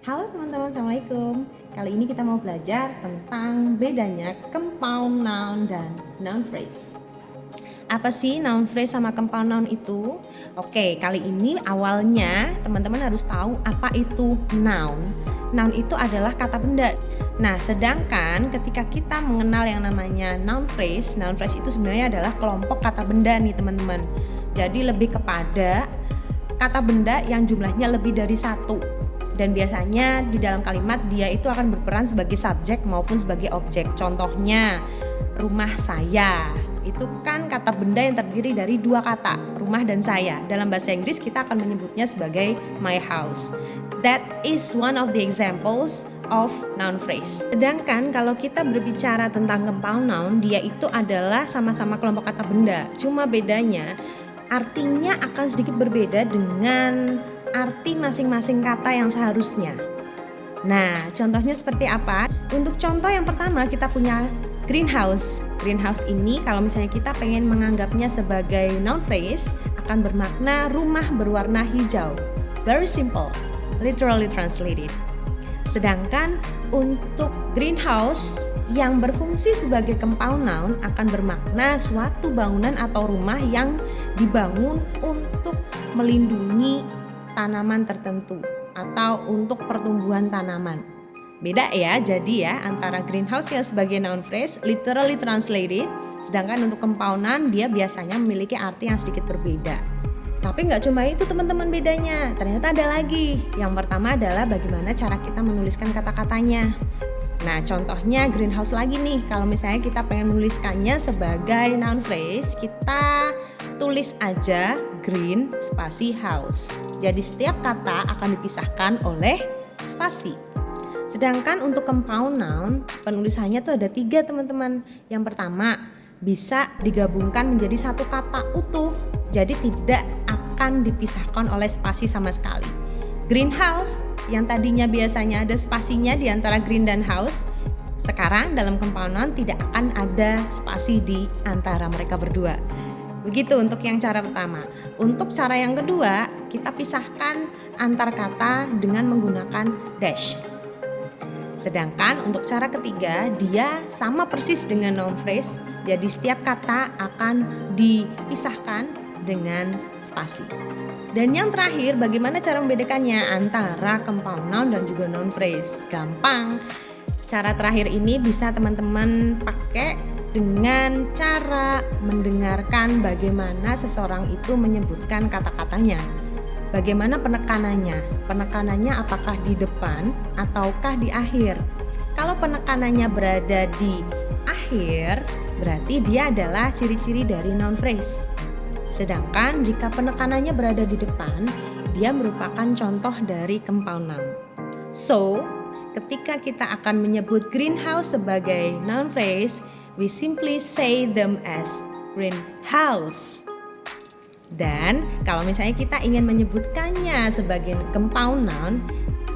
Halo teman-teman, Assalamualaikum. Kali ini kita mau belajar tentang bedanya compound noun dan noun phrase. Apa sih noun phrase sama compound noun itu? Oke, kali ini awalnya teman-teman harus tahu apa itu noun. Noun itu adalah kata benda. Nah, sedangkan ketika kita mengenal yang namanya noun phrase itu sebenarnya adalah kelompok kata benda nih teman-teman. Jadi lebih kepada kata benda yang jumlahnya lebih dari satu. Dan biasanya di dalam kalimat dia itu akan berperan sebagai subjek maupun sebagai objek. Contohnya, rumah saya. Itu kan kata benda yang terdiri dari dua kata, rumah dan saya. Dalam bahasa Inggris kita akan menyebutnya sebagai my house. That is one of the examples of noun phrase. Sedangkan kalau kita berbicara tentang compound noun, dia itu adalah sama-sama kelompok kata benda. Cuma bedanya artinya akan sedikit berbeda dengan arti masing-masing kata yang seharusnya. Nah, contohnya seperti apa? Untuk contoh yang pertama kita punya greenhouse. Greenhouse ini kalau misalnya kita pengen menganggapnya sebagai noun phrase akan bermakna rumah berwarna hijau. Very simple, literally translated. Sedangkan untuk greenhouse yang berfungsi sebagai compound noun akan bermakna suatu bangunan atau rumah yang dibangun untuk melindungi tanaman tertentu atau untuk pertumbuhan tanaman. Beda ya, jadi ya antara greenhouse yang sebagai noun phrase literally translated, sedangkan untuk compound noun dia biasanya memiliki arti yang sedikit berbeda. Tapi nggak cuma itu teman-teman bedanya, ternyata ada lagi. Yang pertama adalah bagaimana cara kita menuliskan kata-katanya. Nah, contohnya greenhouse lagi nih. Kalau misalnya kita pengen menuliskannya sebagai noun phrase, kita tulis aja green spasi house. Jadi setiap kata akan dipisahkan oleh spasi. Sedangkan untuk compound noun, penulisannya tuh ada 3 teman-teman. Yang pertama, bisa digabungkan menjadi satu kata utuh. Jadi tidak akan dipisahkan oleh spasi sama sekali. Greenhouse yang tadinya biasanya ada spasinya di antara green dan house, sekarang dalam compound noun tidak akan ada spasi di antara mereka berdua. Begitu untuk yang cara pertama. Untuk cara yang kedua, kita pisahkan antar kata dengan menggunakan dash. Sedangkan untuk cara ketiga, dia sama persis dengan noun phrase. Jadi setiap kata akan dipisahkan dengan spasi. Dan yang terakhir, bagaimana cara membedakannya antara compound noun dan juga noun phrase? Gampang. Cara terakhir ini bisa teman-teman pakai dengan cara mendengarkan bagaimana seseorang itu menyebutkan kata-katanya. Bagaimana penekanannya? Penekanannya apakah di depan ataukah di akhir? Kalau penekanannya berada di akhir, berarti dia adalah ciri-ciri dari noun phrase. Sedangkan jika penekanannya berada di depan, dia merupakan contoh dari compound noun. So, ketika kita akan menyebut greenhouse sebagai noun phrase, we simply say them as greenhouse. Dan kalau misalnya kita ingin menyebutkannya sebagai compound noun,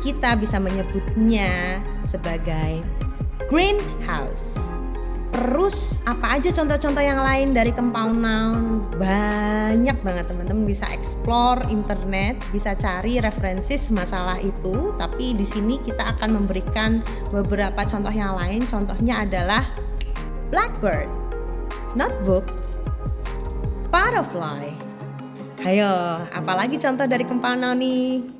kita bisa menyebutnya sebagai greenhouse. Terus apa aja contoh-contoh yang lain dari compound noun? Banyak banget teman-teman, bisa explore internet, bisa cari referensi masalah itu. Tapi di sini kita akan memberikan beberapa contoh yang lain. Contohnya adalah blackbird, notebook, butterfly. Ayo, apalagi contoh dari compound noun nih?